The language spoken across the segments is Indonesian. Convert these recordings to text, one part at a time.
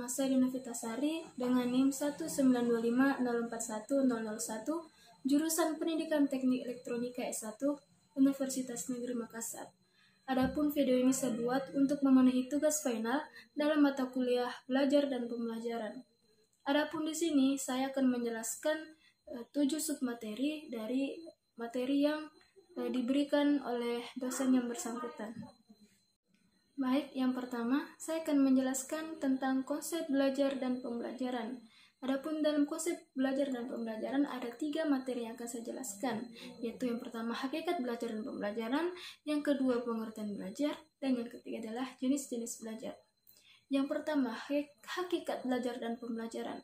Nama saya Dina Fitasari dengan NIM 19250410001, jurusan Pendidikan Teknik Elektronika S1, Universitas Negeri Makassar. Adapun video ini saya buat untuk memenuhi tugas final dalam mata kuliah belajar dan pembelajaran. Adapun di sini saya akan menjelaskan 7 submateri dari materi yang diberikan oleh dosen yang bersangkutan. Baik, yang pertama, saya akan menjelaskan tentang konsep belajar dan pembelajaran. Adapun dalam konsep belajar dan pembelajaran ada 3 materi yang akan saya jelaskan, yaitu yang pertama hakikat belajar dan pembelajaran, yang kedua pengertian belajar, dan yang ketiga adalah jenis-jenis belajar. Yang pertama, hakikat belajar dan pembelajaran.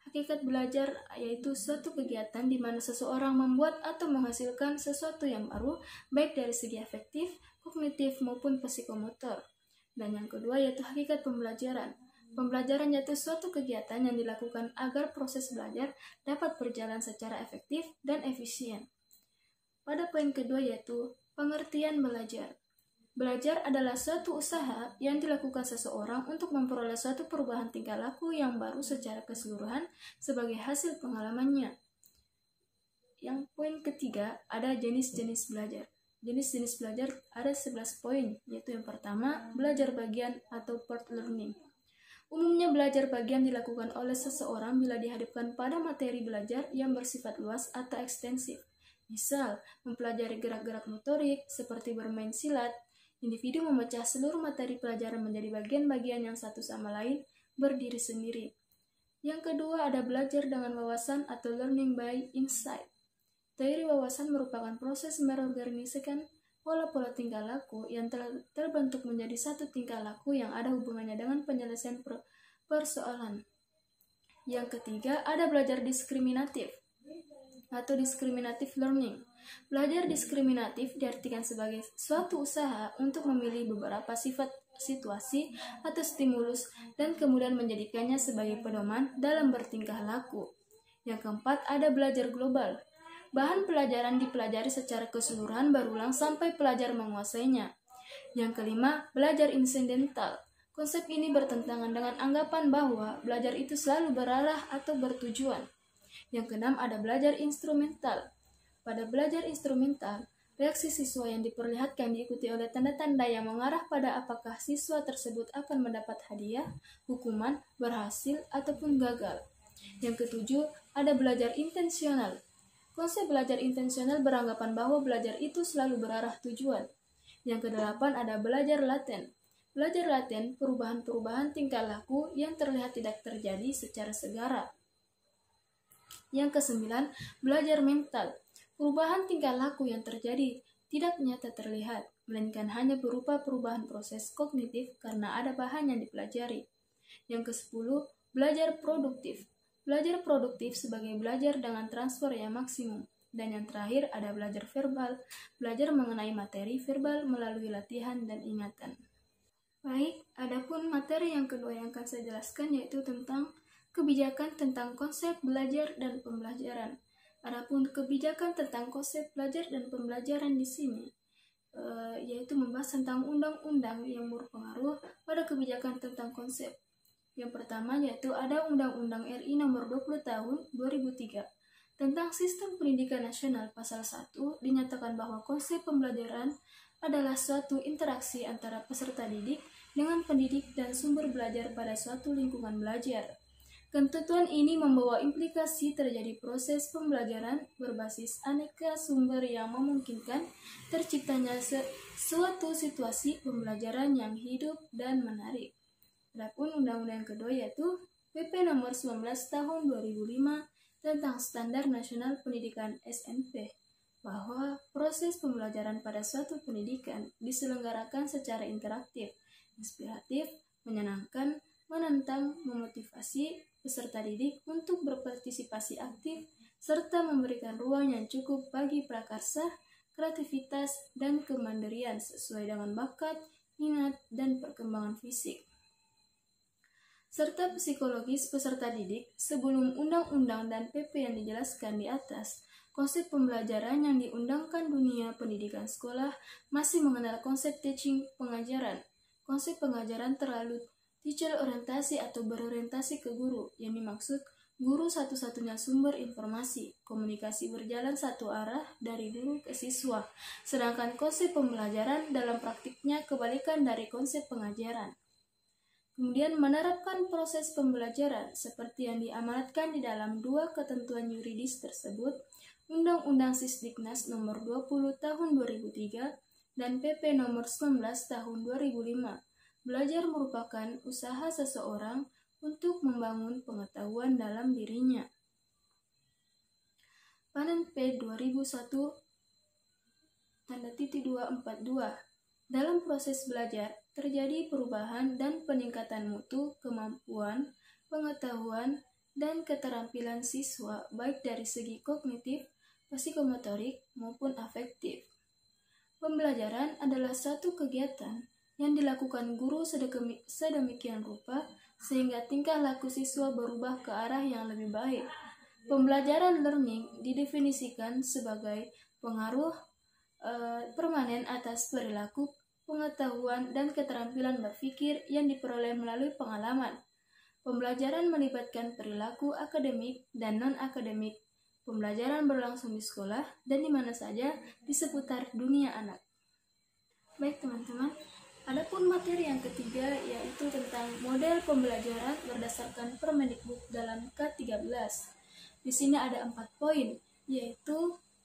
Hakikat belajar yaitu suatu kegiatan di mana seseorang membuat atau menghasilkan sesuatu yang baru, baik dari segi afektif, kognitif maupun psikomotor. Dan yang kedua yaitu hakikat pembelajaran. Pembelajaran yaitu suatu kegiatan yang dilakukan agar proses belajar dapat berjalan secara efektif dan efisien. Pada poin kedua yaitu pengertian belajar. Belajar adalah suatu usaha yang dilakukan seseorang untuk memperoleh suatu perubahan tingkah laku yang baru secara keseluruhan sebagai hasil pengalamannya. Yang poin ketiga ada jenis-jenis belajar. Jenis-jenis belajar ada 11 poin, yaitu yang pertama, belajar bagian atau part learning. Umumnya belajar bagian dilakukan oleh seseorang bila dihadapkan pada materi belajar yang bersifat luas atau ekstensif. Misal, mempelajari gerak-gerak motorik seperti bermain silat. Individu memecah seluruh materi pelajaran menjadi bagian-bagian yang satu sama lain berdiri sendiri. Yang kedua ada belajar dengan wawasan atau learning by insight. Teori wawasan merupakan proses mengorganisasikan pola-pola tingkah laku yang telah terbentuk menjadi satu tingkah laku yang ada hubungannya dengan penyelesaian persoalan. Yang ketiga ada belajar diskriminatif atau discriminative learning. Belajar diskriminatif diartikan sebagai suatu usaha untuk memilih beberapa sifat situasi atau stimulus dan kemudian menjadikannya sebagai pedoman dalam bertingkah laku. Yang keempat ada belajar global. Bahan pelajaran dipelajari secara keseluruhan berulang sampai pelajar menguasainya. Yang kelima, belajar insidental. Konsep ini bertentangan dengan anggapan bahwa belajar itu selalu berarah atau bertujuan. Yang keenam ada belajar instrumental. Pada belajar instrumental, reaksi siswa yang diperlihatkan diikuti oleh tanda-tanda yang mengarah pada apakah siswa tersebut akan mendapat hadiah, hukuman, berhasil, ataupun gagal. Yang ketujuh, ada belajar intensional. Konsep belajar intensional beranggapan bahwa belajar itu selalu berarah tujuan. Yang kedelapan ada belajar laten. Belajar laten, perubahan-perubahan tingkah laku yang terlihat tidak terjadi secara segera. Yang kesembilan, belajar mental. Perubahan tingkah laku yang terjadi tidak nyata terlihat, melainkan hanya berupa perubahan proses kognitif karena ada bahan yang dipelajari. Yang kesepuluh, belajar produktif. Belajar produktif sebagai belajar dengan transfer yang maksimum. Dan yang terakhir ada belajar verbal, belajar mengenai materi verbal melalui latihan dan ingatan. Baik, adapun materi yang kedua yang akan saya jelaskan yaitu tentang kebijakan tentang konsep belajar dan pembelajaran. Adapun kebijakan tentang konsep belajar dan pembelajaran di sini yaitu membahas tentang undang-undang yang berpengaruh pada kebijakan tentang konsep. Yang pertama yaitu ada Undang-Undang RI Nomor 20 Tahun 2003 tentang Sistem Pendidikan Nasional. Pasal 1 dinyatakan bahwa konsep pembelajaran adalah suatu interaksi antara peserta didik dengan pendidik dan sumber belajar pada suatu lingkungan belajar. Ketentuan ini membawa implikasi terjadi proses pembelajaran berbasis aneka sumber yang memungkinkan terciptanya suatu situasi pembelajaran yang hidup dan menarik. Adapun undang-undang yang kedua yaitu PP Nomor 19 Tahun 2005 tentang Standar Nasional Pendidikan (SMP), bahwa proses pembelajaran pada suatu pendidikan diselenggarakan secara interaktif, inspiratif, menyenangkan, menantang, memotivasi peserta didik untuk berpartisipasi aktif, serta memberikan ruang yang cukup bagi prakarsa, kreativitas, dan kemandirian sesuai dengan bakat, minat, dan perkembangan fisik, serta psikologis peserta didik. Sebelum undang-undang dan PP yang dijelaskan di atas, konsep pembelajaran yang diundangkan dunia pendidikan sekolah masih mengenal konsep teaching, pengajaran. Konsep pengajaran terlalu Teacher orientasi atau berorientasi ke guru, yang dimaksud guru satu-satunya sumber informasi. Komunikasi berjalan satu arah dari guru ke siswa, sedangkan konsep pembelajaran dalam praktiknya kebalikan dari konsep pengajaran. Kemudian menerapkan proses pembelajaran seperti yang diamanatkan di dalam dua ketentuan yuridis tersebut, Undang-Undang Sisdiknas Nomor 20 Tahun 2003 dan PP Nomor 19 Tahun 2005. Belajar merupakan usaha seseorang untuk membangun pengetahuan dalam dirinya. Panen P 2001 tanda titik 242. Dalam proses belajar, terjadi perubahan dan peningkatan mutu, kemampuan, pengetahuan, dan keterampilan siswa baik dari segi kognitif, psikomotorik, maupun afektif. Pembelajaran adalah satu kegiatan yang dilakukan guru sedemikian rupa sehingga tingkah laku siswa berubah ke arah yang lebih baik. Pembelajaran learning didefinisikan sebagai pengaruh permanen atas perilaku, pengetahuan, dan keterampilan berpikir yang diperoleh melalui pengalaman. Pembelajaran melibatkan perilaku akademik dan non-akademik. Pembelajaran berlangsung di sekolah dan di mana saja di seputar dunia anak. Baik teman-teman, adapun materi yang ketiga yaitu tentang model pembelajaran berdasarkan Permendikbud dalam K13. Di sini ada 4 poin, yaitu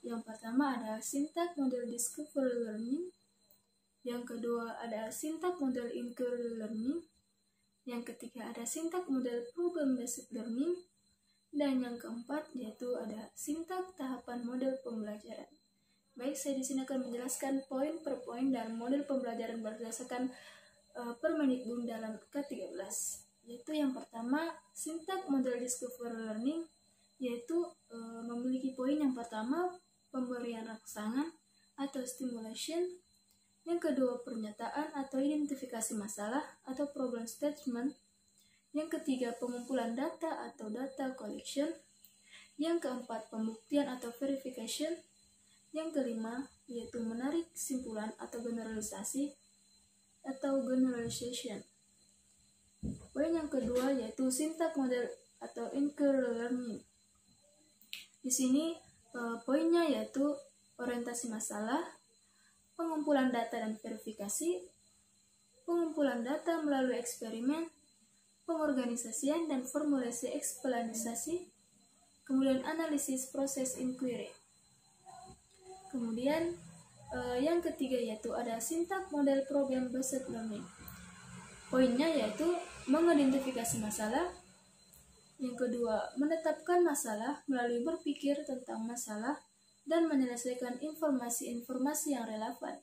yang pertama ada syntax model discovery learning, yang kedua ada syntax model inquiry learning, yang ketiga ada syntax model problem based learning, dan yang keempat yaitu ada syntax tahapan model pembelajaran. Baik, saya di sini akan menjelaskan poin per poin dalam model pembelajaran berdasarkan Permendikbud dalam K13. Yaitu yang pertama, syntax model discovery learning, yaitu memiliki poin yang pertama, pemberian rangsangan atau stimulation. Yang kedua, pernyataan atau identifikasi masalah atau problem statement. Yang ketiga, pengumpulan data atau data collection. Yang keempat, pembuktian atau verification. Yang kelima, yaitu menarik kesimpulan atau generalisasi atau generalization. Poin yang kedua yaitu syntax model atau inquiry learning. Di sini poinnya yaitu orientasi masalah, pengumpulan data dan verifikasi, pengumpulan data melalui eksperimen, pengorganisasian dan formulasi eksplanasi, kemudian analisis proses inquiry. Kemudian yang ketiga yaitu ada syntax model problem based learning. Poinnya yaitu mengidentifikasi masalah. Yang kedua, menetapkan masalah melalui berpikir tentang masalah dan menyelesaikan informasi-informasi yang relevan.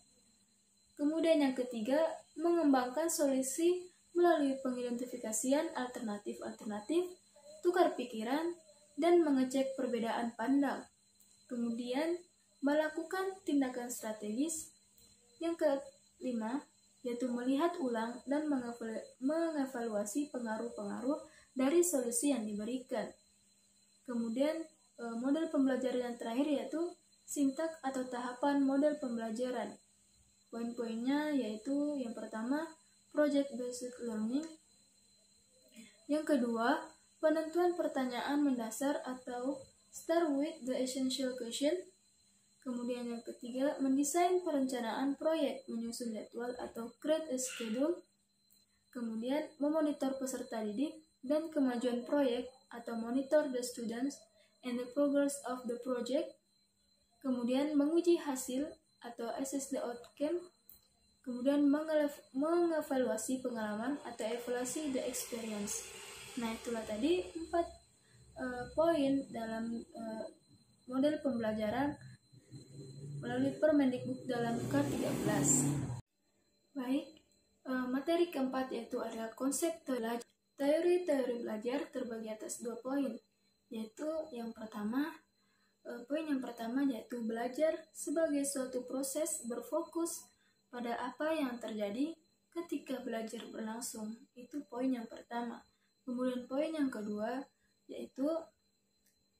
Kemudian yang ketiga, mengembangkan solusi melalui pengidentifikasian alternatif-alternatif, tukar pikiran, dan mengecek perbedaan pandang. Kemudian, melakukan tindakan strategis. Yang kelima, yaitu melihat ulang dan mengevaluasi pengaruh-pengaruh dari solusi yang diberikan. Kemudian, model pembelajaran yang terakhir yaitu syntax atau tahapan model pembelajaran. Poin-poinnya yaitu yang pertama, project based learning. Yang kedua, penentuan pertanyaan mendasar atau start with the essential question. Kemudian yang ketiga, mendesain perencanaan proyek, menyusun jadwal atau create a schedule. Kemudian memonitor peserta didik dan kemajuan proyek atau monitor the students and the progress of the project. Kemudian menguji hasil atau assess the outcome. Kemudian mengevaluasi pengalaman atau evaluasi the experience. Nah, itulah tadi 4 poin dalam model pembelajaran melalui Permendikbud dalam K13. Baik, materi keempat yaitu ada konsep belajar. Teori-teori belajar terbagi atas 2 poin, yaitu yang pertama, poin yang pertama yaitu belajar sebagai suatu proses berfokus pada apa yang terjadi ketika belajar berlangsung. Itu poin yang pertama. Kemudian poin yang kedua yaitu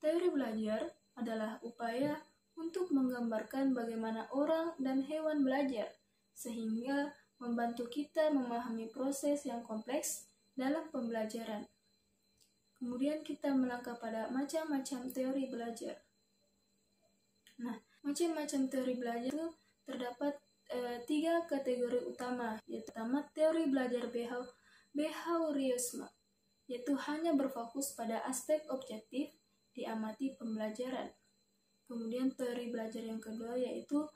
teori belajar adalah upaya untuk menggambarkan bagaimana orang dan hewan belajar, sehingga membantu kita memahami proses yang kompleks dalam pembelajaran. Kemudian kita melangkah pada macam-macam teori belajar. Nah, macam-macam teori belajar itu terdapat 3 kategori utama, yaitu pertama teori belajar behaurisme, yaitu hanya berfokus pada aspek objektif diamati pembelajaran. Kemudian teori belajar yang kedua yaitu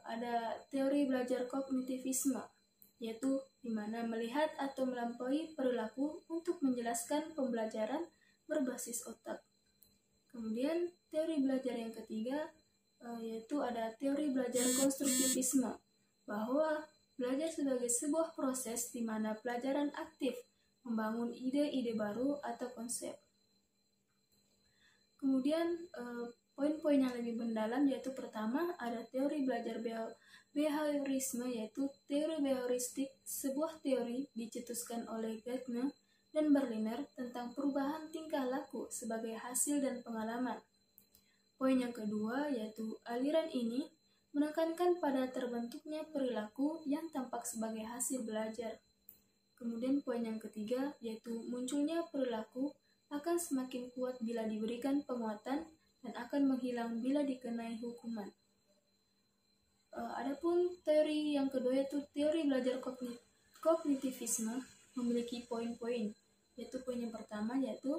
ada teori belajar kognitivisme, yaitu di mana melihat atau melampaui perilaku untuk menjelaskan pembelajaran berbasis otak. Kemudian teori belajar yang ketiga yaitu ada teori belajar konstruktivisme, bahwa belajar sebagai sebuah proses di mana pelajaran aktif membangun ide-ide baru atau konsep. Kemudian poin-poin yang lebih mendalam yaitu pertama ada teori belajar behaurisme, yaitu teori behauristik, sebuah teori dicetuskan oleh Gardner dan Berliner tentang perubahan tingkah laku sebagai hasil dan pengalaman. Poin yang kedua yaitu aliran ini menekankan pada terbentuknya perilaku yang tampak sebagai hasil belajar. Kemudian poin yang ketiga yaitu munculnya perilaku akan semakin kuat bila diberikan penguatan dan akan menghilang bila dikenai hukuman. Adapun teori yang kedua yaitu teori belajar kognitivisme memiliki poin-poin, yaitu poin yang pertama yaitu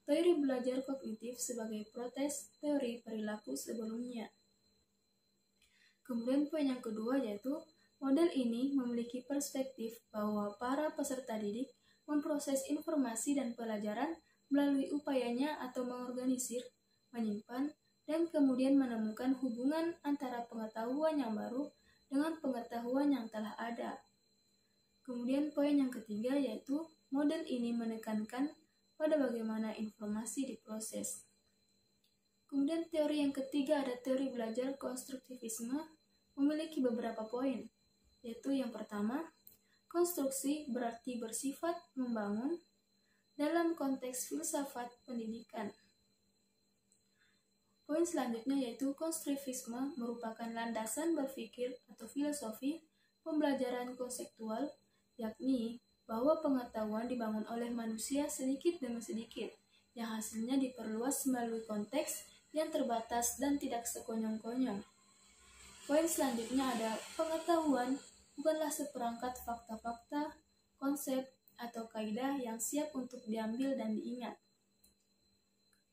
teori belajar kognitif sebagai protes teori perilaku sebelumnya. Kemudian poin yang kedua yaitu model ini memiliki perspektif bahwa para peserta didik memproses informasi dan pelajaran melalui upayanya atau mengorganisir, menyimpan, dan kemudian menemukan hubungan antara pengetahuan yang baru dengan pengetahuan yang telah ada. Kemudian poin yang ketiga yaitu model ini menekankan pada bagaimana informasi diproses. Kemudian teori yang ketiga ada teori belajar konstruktivisme memiliki beberapa poin, yaitu yang pertama, konstruksi berarti bersifat membangun dalam konteks filsafat pendidikan. Poin selanjutnya yaitu konstruktivisme merupakan landasan berpikir atau filosofi pembelajaran konseptual, yakni bahwa pengetahuan dibangun oleh manusia sedikit demi sedikit, yang hasilnya diperluas melalui konteks yang terbatas dan tidak sekonyong-konyong. Poin selanjutnya ada pengetahuan bukanlah seperangkat fakta-fakta, konsep, atau kaidah yang siap untuk diambil dan diingat.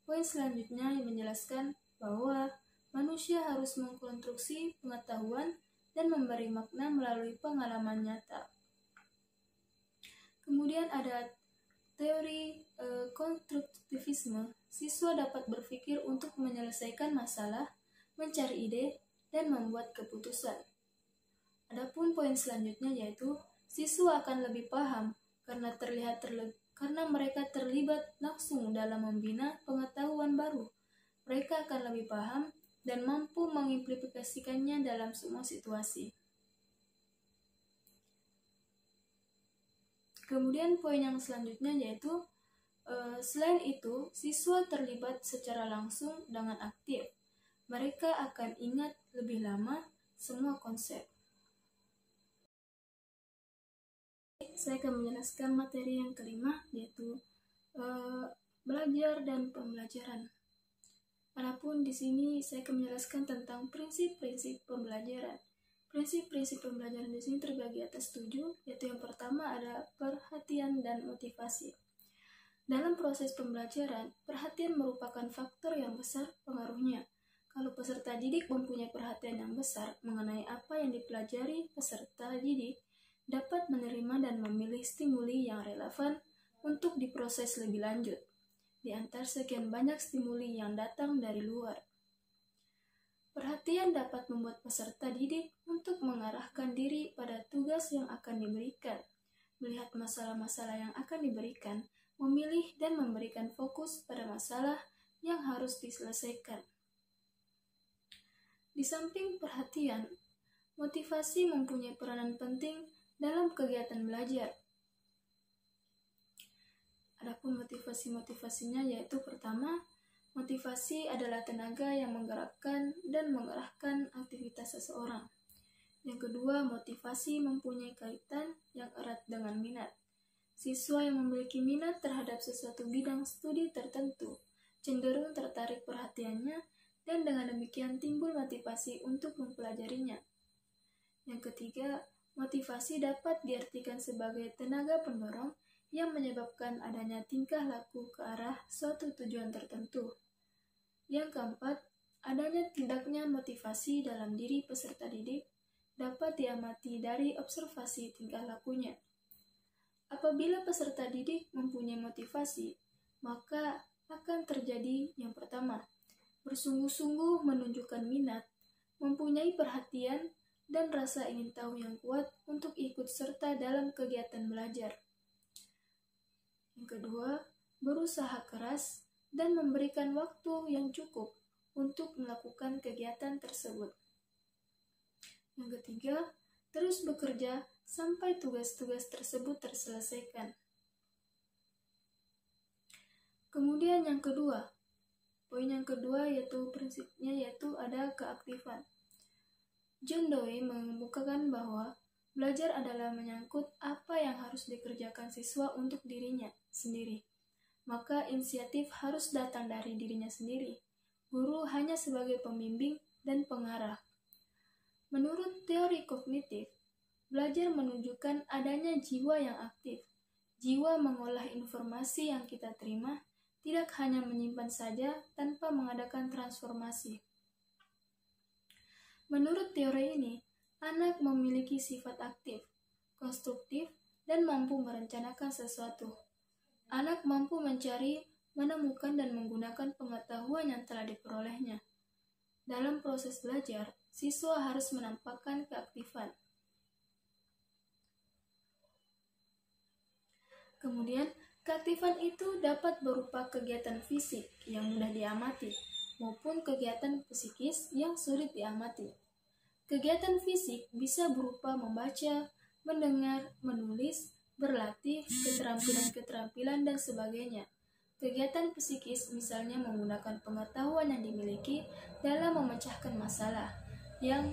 Poin selanjutnya yang menjelaskan bahwa manusia harus mengkonstruksi pengetahuan dan memberi makna melalui pengalaman nyata. Kemudian ada teori konstruktivisme, siswa dapat berpikir untuk menyelesaikan masalah, mencari ide, dan membuat keputusan. Adapun poin selanjutnya yaitu siswa akan lebih paham karena mereka terlibat langsung dalam membina pengetahuan baru. Mereka akan lebih paham dan mampu mengimplementasikannya dalam semua situasi. Kemudian poin yang selanjutnya yaitu selain itu, siswa terlibat secara langsung dengan aktif. Mereka akan ingat lebih lama semua konsep. Saya akan menjelaskan materi yang kelima, yaitu belajar dan pembelajaran. Adapun di sini saya akan menjelaskan tentang prinsip-prinsip pembelajaran. Prinsip-prinsip pembelajaran di sini terbagi atas 7, yaitu yang pertama ada perhatian dan motivasi. Dalam proses pembelajaran, perhatian merupakan faktor yang besar pengaruhnya. Kalau peserta didik mempunyai perhatian yang besar mengenai apa yang dipelajari, peserta didik dapat menerima dan memilih stimuli yang relevan untuk diproses lebih lanjut, di antara sekian banyak stimuli yang datang dari luar. Perhatian dapat membuat peserta didik untuk mengarahkan diri pada tugas yang akan diberikan, melihat masalah-masalah yang akan diberikan, memilih dan memberikan fokus pada masalah yang harus diselesaikan. Di samping perhatian, motivasi mempunyai peranan penting dalam kegiatan belajar. Adapun motivasinya yaitu pertama, motivasi adalah tenaga yang menggerakkan dan mengarahkan aktivitas seseorang. Yang kedua, motivasi mempunyai kaitan yang erat dengan minat. Siswa yang memiliki minat terhadap sesuatu bidang studi tertentu cenderung tertarik perhatiannya dan dengan demikian timbul motivasi untuk mempelajarinya. Yang ketiga, motivasi dapat diartikan sebagai tenaga pendorong yang menyebabkan adanya tingkah laku ke arah suatu tujuan tertentu. Yang keempat, adanya tidaknya motivasi dalam diri peserta didik dapat diamati dari observasi tingkah lakunya. Apabila peserta didik mempunyai motivasi, maka akan terjadi yang pertama, bersungguh-sungguh menunjukkan minat, mempunyai perhatian, dan rasa ingin tahu yang kuat untuk ikut serta dalam kegiatan belajar. Yang kedua, berusaha keras dan memberikan waktu yang cukup untuk melakukan kegiatan tersebut. Yang ketiga, terus bekerja sampai tugas-tugas tersebut terselesaikan. Kemudian yang kedua, poin yang kedua yaitu prinsipnya yaitu ada keaktifan. John Dewey mengemukakan bahwa belajar adalah menyangkut apa yang harus dikerjakan siswa untuk dirinya sendiri. Maka inisiatif harus datang dari dirinya sendiri. Guru hanya sebagai pembimbing dan pengarah. Menurut teori kognitif, belajar menunjukkan adanya jiwa yang aktif. Jiwa mengolah informasi yang kita terima, tidak hanya menyimpan saja tanpa mengadakan transformasi. Menurut teori ini, anak memiliki sifat aktif, konstruktif, dan mampu merencanakan sesuatu. Anak mampu mencari, menemukan, dan menggunakan pengetahuan yang telah diperolehnya. Dalam proses belajar, siswa harus menampakkan keaktifan. Kemudian, keaktifan itu dapat berupa kegiatan fisik yang mudah diamati, maupun kegiatan psikis yang sulit diamati. Kegiatan fisik bisa berupa membaca, mendengar, menulis, berlatih, keterampilan-keterampilan, dan sebagainya. Kegiatan psikis misalnya menggunakan pengetahuan yang dimiliki dalam memecahkan masalah yang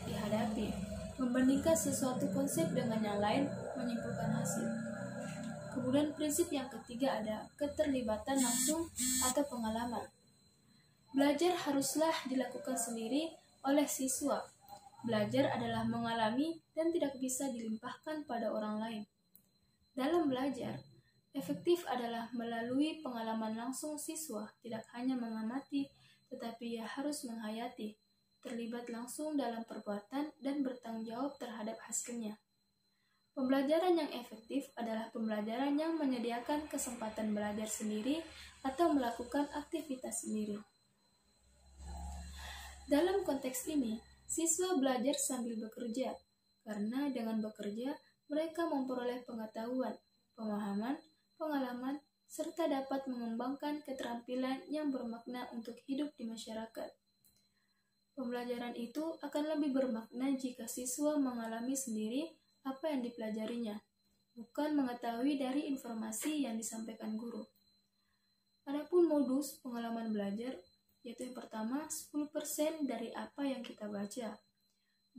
dihadapi, membandingkan sesuatu konsep dengan yang lain, menyimpulkan hasil. Kemudian prinsip yang ketiga ada keterlibatan langsung atau pengalaman. Belajar haruslah dilakukan sendiri oleh siswa. Belajar adalah mengalami dan tidak bisa dilimpahkan pada orang lain. Dalam belajar, efektif adalah melalui pengalaman langsung siswa, tidak hanya mengamati, tetapi ia harus menghayati, terlibat langsung dalam perbuatan dan bertanggung jawab terhadap hasilnya. Pembelajaran yang efektif adalah pembelajaran yang menyediakan kesempatan belajar sendiri atau melakukan aktivitas sendiri. Dalam konteks ini, siswa belajar sambil bekerja, karena dengan bekerja, mereka memperoleh pengetahuan, pemahaman, pengalaman, serta dapat mengembangkan keterampilan yang bermakna untuk hidup di masyarakat. Pembelajaran itu akan lebih bermakna jika siswa mengalami sendiri apa yang dipelajarinya, bukan mengetahui dari informasi yang disampaikan guru. Adapun modus pengalaman belajar, yaitu yang pertama 10% dari apa yang kita baca,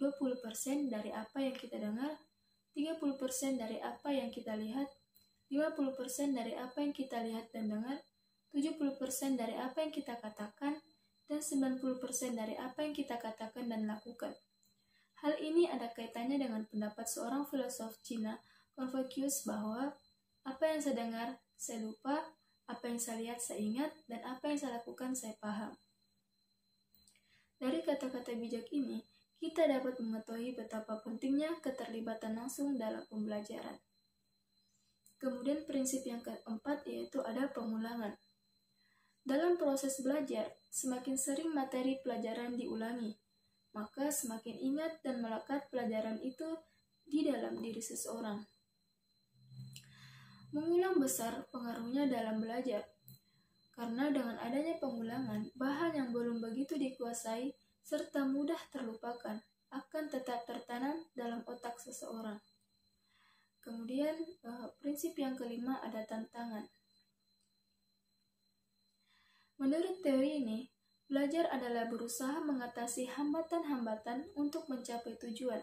20% dari apa yang kita dengar, 30% dari apa yang kita lihat, 50% dari apa yang kita lihat dan dengar, 70% dari apa yang kita katakan, dan 90% dari apa yang kita katakan dan lakukan. Hal ini ada kaitannya dengan pendapat seorang filosof Cina, Confucius, bahwa apa yang saya dengar, saya lupa, apa yang saya lihat, saya ingat, dan apa yang saya lakukan, saya paham. Dari kata-kata bijak ini, kita dapat mengetahui betapa pentingnya keterlibatan langsung dalam pembelajaran. Kemudian prinsip yang keempat yaitu ada pengulangan. Dalam proses belajar, semakin sering materi pelajaran diulangi, maka semakin ingat dan melekat pelajaran itu di dalam diri seseorang. Mengulang besar pengaruhnya dalam belajar, karena dengan adanya pengulangan, bahan yang belum begitu dikuasai serta mudah terlupakan akan tetap tertanam dalam otak seseorang. Kemudian, prinsip yang kelima ada tantangan. Menurut teori ini, belajar adalah berusaha mengatasi hambatan-hambatan untuk mencapai tujuan,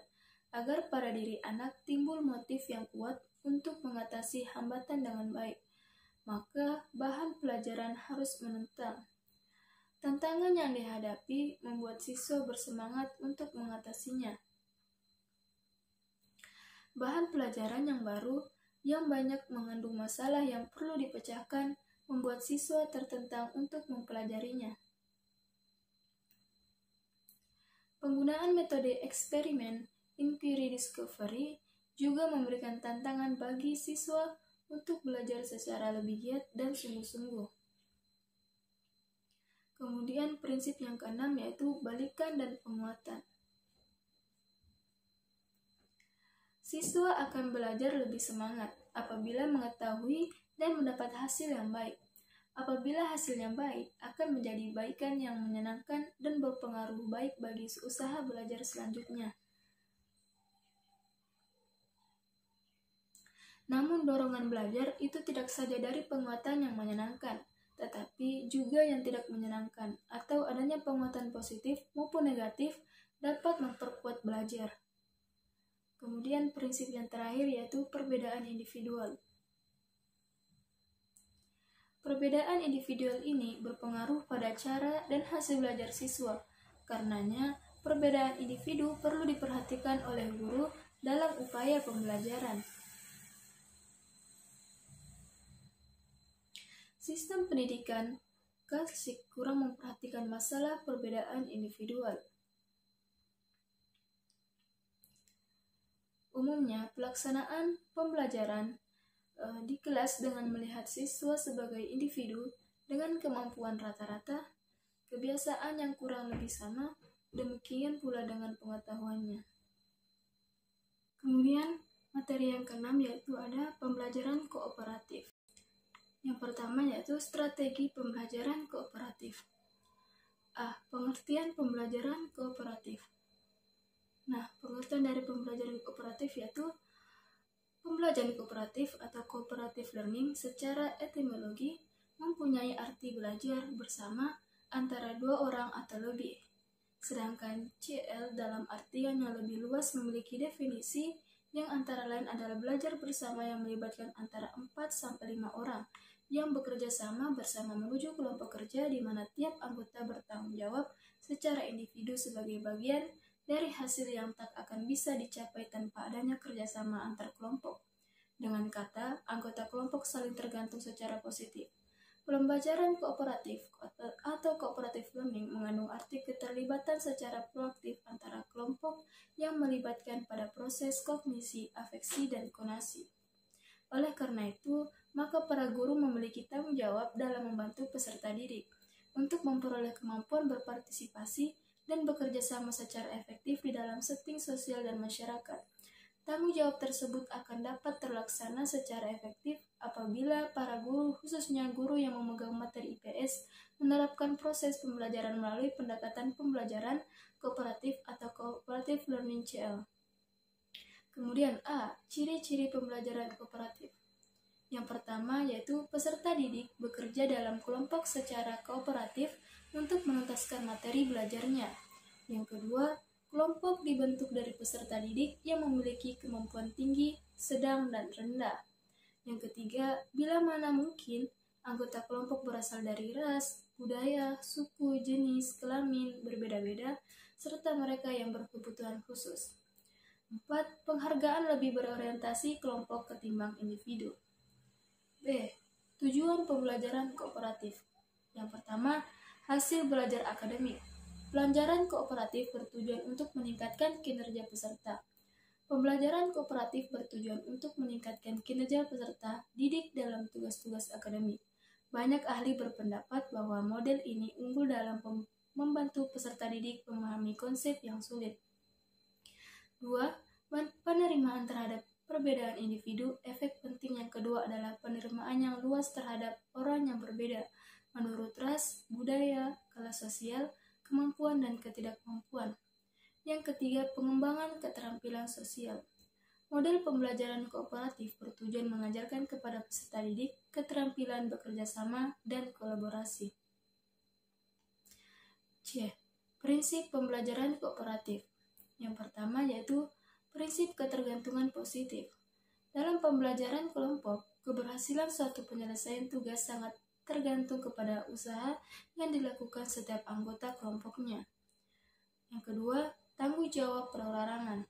agar pada diri anak timbul motif yang kuat untuk mengatasi hambatan dengan baik, maka bahan pelajaran harus menentang. Tantangan yang dihadapi membuat siswa bersemangat untuk mengatasinya. Bahan pelajaran yang baru yang banyak mengandung masalah yang perlu dipecahkan membuat siswa tertentang untuk mempelajarinya. Penggunaan metode eksperimen, inquiry discovery, juga memberikan tantangan bagi siswa untuk belajar secara lebih giat dan sungguh-sungguh. Kemudian prinsip yang keenam yaitu balikan dan penguatan. Siswa akan belajar lebih semangat apabila mengetahui dan mendapat hasil yang baik. Apabila hasilnya baik, akan menjadi baikan yang menyenangkan dan berpengaruh baik bagi usaha belajar selanjutnya. Namun dorongan belajar itu tidak saja dari penguatan yang menyenangkan, tetapi juga yang tidak menyenangkan, atau adanya penguatan positif maupun negatif dapat memperkuat belajar. Kemudian prinsip yang terakhir yaitu perbedaan individual. Perbedaan individual ini berpengaruh pada cara dan hasil belajar siswa. Karenanya, perbedaan individu perlu diperhatikan oleh guru dalam upaya pembelajaran. Sistem pendidikan klasik kurang memperhatikan masalah perbedaan individual. Umumnya, pelaksanaan pembelajaran di kelas dengan melihat siswa sebagai individu dengan kemampuan rata-rata, kebiasaan yang kurang lebih sama, demikian pula dengan pengetahuannya. Kemudian, materi yang keenam yaitu ada pembelajaran kooperatif. Yang pertama yaitu strategi pembelajaran kooperatif. Pengertian pembelajaran kooperatif. Nah, pengertian dari pembelajaran kooperatif yaitu pembelajaran kooperatif atau cooperative learning secara etimologi mempunyai arti belajar bersama antara dua orang atau lebih. Sedangkan CL dalam artian yang lebih luas memiliki definisi yang antara lain adalah belajar bersama yang melibatkan antara 4-5 orang yang bekerja sama bersama menuju kelompok kerja di mana tiap anggota bertanggung jawab secara individu sebagai bagian dari hasil yang tak akan bisa dicapai tanpa adanya kerjasama antar kelompok. Dengan kata, anggota kelompok saling tergantung secara positif. Pembelajaran kooperatif atau cooperative learning mengandung arti keterlibatan secara proaktif antara kelompok yang melibatkan pada proses kognisi, afeksi, dan konasi. Oleh karena itu, maka para guru memiliki tanggung jawab dalam membantu peserta didik untuk memperoleh kemampuan berpartisipasi dan bekerja sama secara efektif di dalam setting sosial dan masyarakat. Tanggung jawab tersebut akan dapat terlaksana secara efektif apabila para guru, khususnya guru yang memegang materi IPS, menerapkan proses pembelajaran melalui pendekatan pembelajaran kooperatif atau cooperative learning CL. Kemudian ciri-ciri pembelajaran kooperatif. Yang pertama yaitu peserta didik bekerja dalam kelompok secara kooperatif untuk menuntaskan materi belajarnya. Yang kedua, kelompok dibentuk dari peserta didik yang memiliki kemampuan tinggi, sedang, dan rendah. Yang ketiga, bila mana mungkin, anggota kelompok berasal dari ras, budaya, suku, jenis, kelamin, berbeda-beda, serta mereka yang berkebutuhan khusus. 4. Penghargaan lebih berorientasi kelompok ketimbang individu. B. Tujuan pembelajaran kooperatif. Yang pertama, hasil belajar akademik. Pembelajaran kooperatif bertujuan untuk meningkatkan kinerja peserta. Pembelajaran kooperatif bertujuan untuk meningkatkan kinerja peserta didik dalam tugas-tugas akademik. Banyak ahli berpendapat bahwa model ini unggul dalam membantu peserta didik memahami konsep yang sulit. 2. Penerimaan terhadap perbedaan individu. Efek penting yang kedua adalah penerimaan yang luas terhadap orang yang berbeda menurut ras, budaya, kelas sosial, kemampuan, dan ketidakmampuan. Yang ketiga, pengembangan keterampilan sosial. Model pembelajaran kooperatif bertujuan mengajarkan kepada peserta didik keterampilan bekerja sama dan kolaborasi. C. Prinsip pembelajaran kooperatif. Yang pertama yaitu prinsip ketergantungan positif. Dalam pembelajaran kelompok, keberhasilan suatu penyelesaian tugas sangat tergantung kepada usaha yang dilakukan setiap anggota kelompoknya. Yang kedua, tanggung jawab perorangan.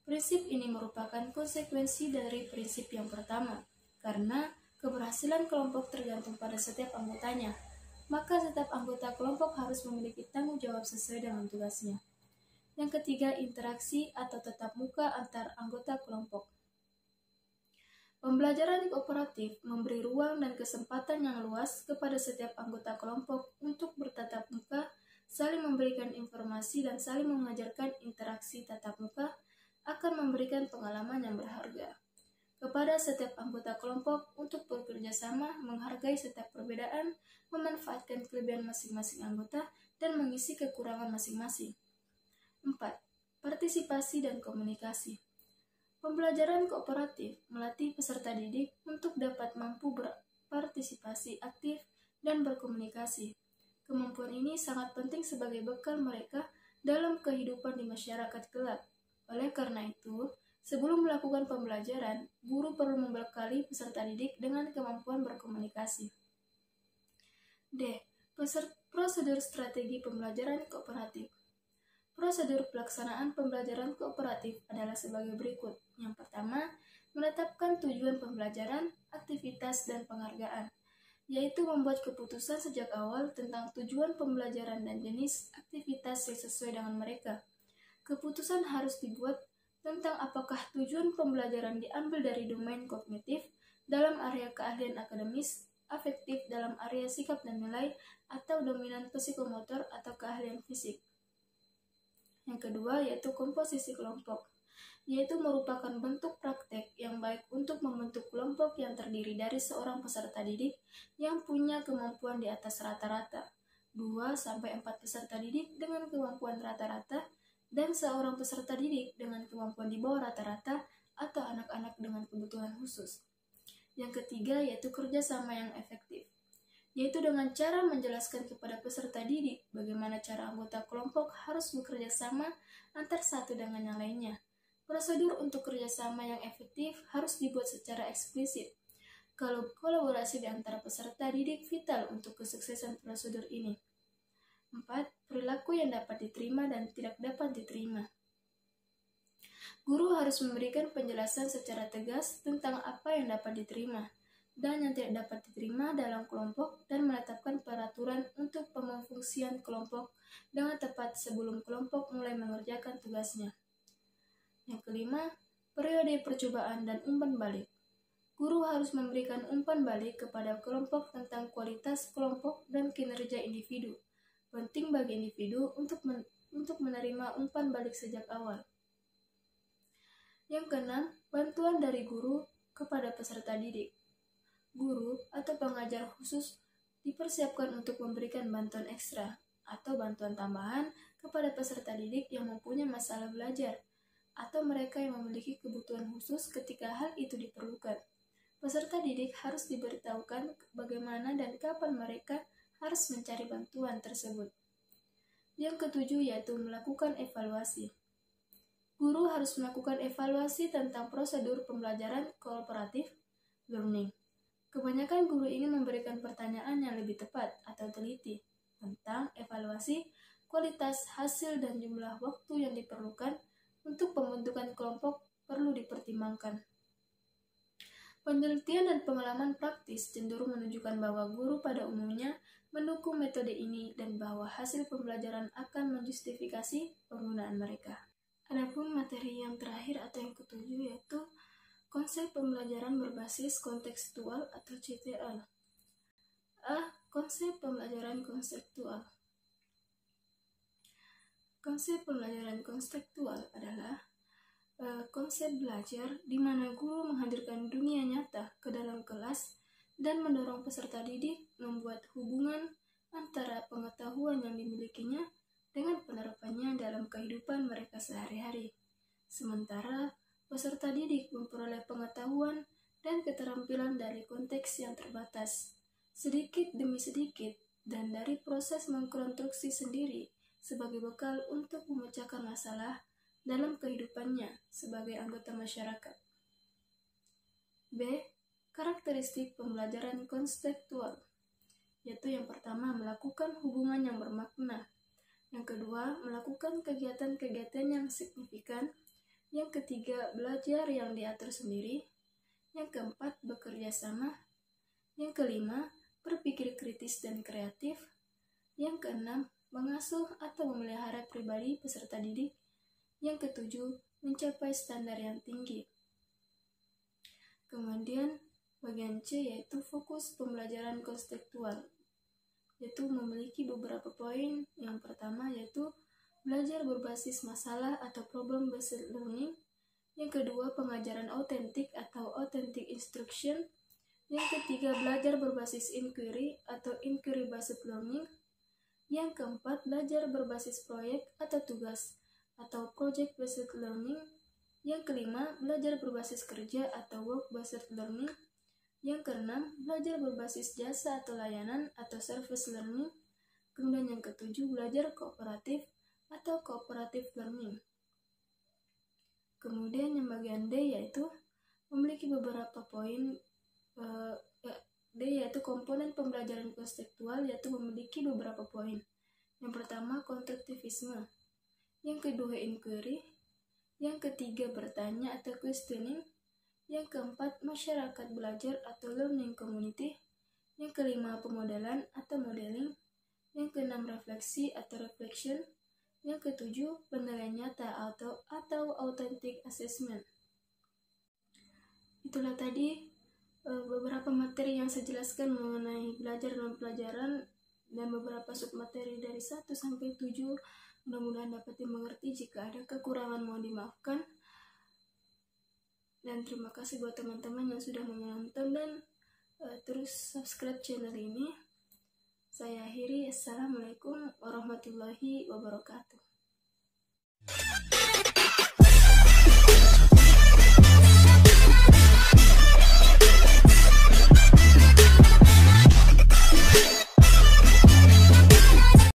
Prinsip ini merupakan konsekuensi dari prinsip yang pertama, karena keberhasilan kelompok tergantung pada setiap anggotanya, maka setiap anggota kelompok harus memiliki tanggung jawab sesuai dengan tugasnya. Yang ketiga, interaksi atau tatap muka antar anggota kelompok. Pembelajaran kooperatif memberi ruang dan kesempatan yang luas kepada setiap anggota kelompok untuk bertatap muka, saling memberikan informasi, dan saling mengajarkan. Interaksi tatap muka akan memberikan pengalaman yang berharga kepada setiap anggota kelompok untuk bekerja sama, menghargai setiap perbedaan, memanfaatkan kelebihan masing-masing anggota, dan mengisi kekurangan masing-masing. 4. Partisipasi dan komunikasi. Pembelajaran kooperatif melatih peserta didik untuk dapat mampu berpartisipasi aktif dan berkomunikasi. Kemampuan ini sangat penting sebagai bekal mereka dalam kehidupan di masyarakat kelak. Oleh karena itu, sebelum melakukan pembelajaran, guru perlu membekali peserta didik dengan kemampuan berkomunikasi. D. Prosedur strategi pembelajaran kooperatif. Prosedur pelaksanaan pembelajaran kooperatif adalah sebagai berikut. Yang pertama, menetapkan tujuan pembelajaran, aktivitas, dan penghargaan, yaitu membuat keputusan sejak awal tentang tujuan pembelajaran dan jenis aktivitas yang sesuai dengan mereka. Keputusan harus dibuat tentang apakah tujuan pembelajaran diambil dari domain kognitif dalam area keahlian akademis, afektif dalam area sikap dan nilai, atau dominan psikomotor atau keahlian fisik. Yang kedua yaitu komposisi kelompok, yaitu merupakan bentuk praktek yang baik untuk membentuk kelompok yang terdiri dari seorang peserta didik yang punya kemampuan di atas rata-rata, 2-4 peserta didik dengan kemampuan rata-rata, dan seorang peserta didik dengan kemampuan di bawah rata-rata atau anak-anak dengan kebutuhan khusus. Yang ketiga yaitu kerjasama yang efektif, yaitu dengan cara menjelaskan kepada peserta didik bagaimana cara anggota kelompok harus bekerja sama antar satu dengan yang lainnya. Prosedur untuk kerjasama yang efektif harus dibuat secara eksplisit. Kalau kolaborasi di antara peserta didik vital untuk kesuksesan prosedur ini. 4. Perilaku yang dapat diterima dan tidak dapat diterima. Guru harus memberikan penjelasan secara tegas tentang apa yang dapat diterima dan yang tidak dapat diterima dalam kelompok dan menetapkan peraturan untuk pemfungsian kelompok dengan tepat sebelum kelompok mulai mengerjakan tugasnya. Yang kelima, periode percobaan dan umpan balik. Guru harus memberikan umpan balik kepada kelompok tentang kualitas kelompok dan kinerja individu. Penting bagi individu untuk menerima umpan balik sejak awal. Yang keenam, bantuan dari guru kepada peserta didik. Guru atau pengajar khusus dipersiapkan untuk memberikan bantuan ekstra atau bantuan tambahan kepada peserta didik yang mempunyai masalah belajar atau mereka yang memiliki kebutuhan khusus ketika hal itu diperlukan. Peserta didik harus diberitahukan bagaimana dan kapan mereka harus mencari bantuan tersebut. Yang ketujuh yaitu melakukan evaluasi. Guru harus melakukan evaluasi tentang prosedur pembelajaran kooperatif learning. Kebanyakan guru ingin memberikan pertanyaan yang lebih tepat atau teliti tentang evaluasi, kualitas, hasil, dan jumlah waktu yang diperlukan untuk pembentukan kelompok perlu dipertimbangkan. Penelitian dan pengalaman praktis cenderung menunjukkan bahwa guru pada umumnya mendukung metode ini dan bahwa hasil pembelajaran akan menjustifikasi penggunaan mereka. Adapun materi yang terakhir atau yang ketujuh yaitu konsep pembelajaran berbasis kontekstual atau CTL. Konsep pembelajaran konseptual. Konsep pembelajaran konseptual adalah konsep belajar di mana guru menghadirkan dunia nyata ke dalam kelas dan mendorong peserta didik membuat hubungan antara pengetahuan yang dimilikinya dengan penerapannya dalam kehidupan mereka sehari-hari. Sementara peserta didik memperoleh pengetahuan dan keterampilan dari konteks yang terbatas, sedikit demi sedikit, dan dari proses mengkonstruksi sendiri sebagai bekal untuk memecahkan masalah dalam kehidupannya sebagai anggota masyarakat. B. Karakteristik pembelajaran konseptual, yaitu yang pertama melakukan hubungan yang bermakna, yang kedua melakukan kegiatan-kegiatan yang signifikan, yang ketiga belajar yang diatur sendiri, yang keempat bekerja sama, yang kelima berpikir kritis dan kreatif, yang keenam mengasuh atau memelihara pribadi peserta didik, yang ketujuh mencapai standar yang tinggi. Kemudian bagian C yaitu fokus pembelajaran konseptual, yaitu memiliki beberapa poin. Yang pertama yaitu belajar berbasis masalah atau problem based learning. Yang kedua pengajaran autentik atau authentic instruction. Yang ketiga belajar berbasis inquiry atau inquiry based learning. Yang keempat belajar berbasis proyek atau tugas atau project based learning. Yang kelima belajar berbasis kerja atau work based learning. Yang keenam belajar berbasis jasa atau layanan atau service learning. Kemudian yang ketujuh belajar kooperatif atau cooperative learning. Kemudian yang bagian D yaitu memiliki beberapa poin. D yaitu komponen pembelajaran konseptual, yaitu memiliki beberapa poin. Yang pertama konstruktivisme, yang kedua inquiry, yang ketiga bertanya atau questioning, yang keempat masyarakat belajar atau learning community, yang kelima pemodelan atau modeling, yang keenam refleksi atau reflection, yang ketujuh penilaian nyata atau authentic assessment. Itulah tadi beberapa materi yang saya jelaskan mengenai belajar dan pelajaran dan beberapa submateri dari 1 sampai 7. Mudah-mudahan dapat dimengerti. Jika ada kekurangan mohon dimaafkan. Dan terima kasih buat teman-teman yang sudah menonton dan terus subscribe channel ini. Saya akhiri. Assalamualaikum warahmatullahi wabarakatuh.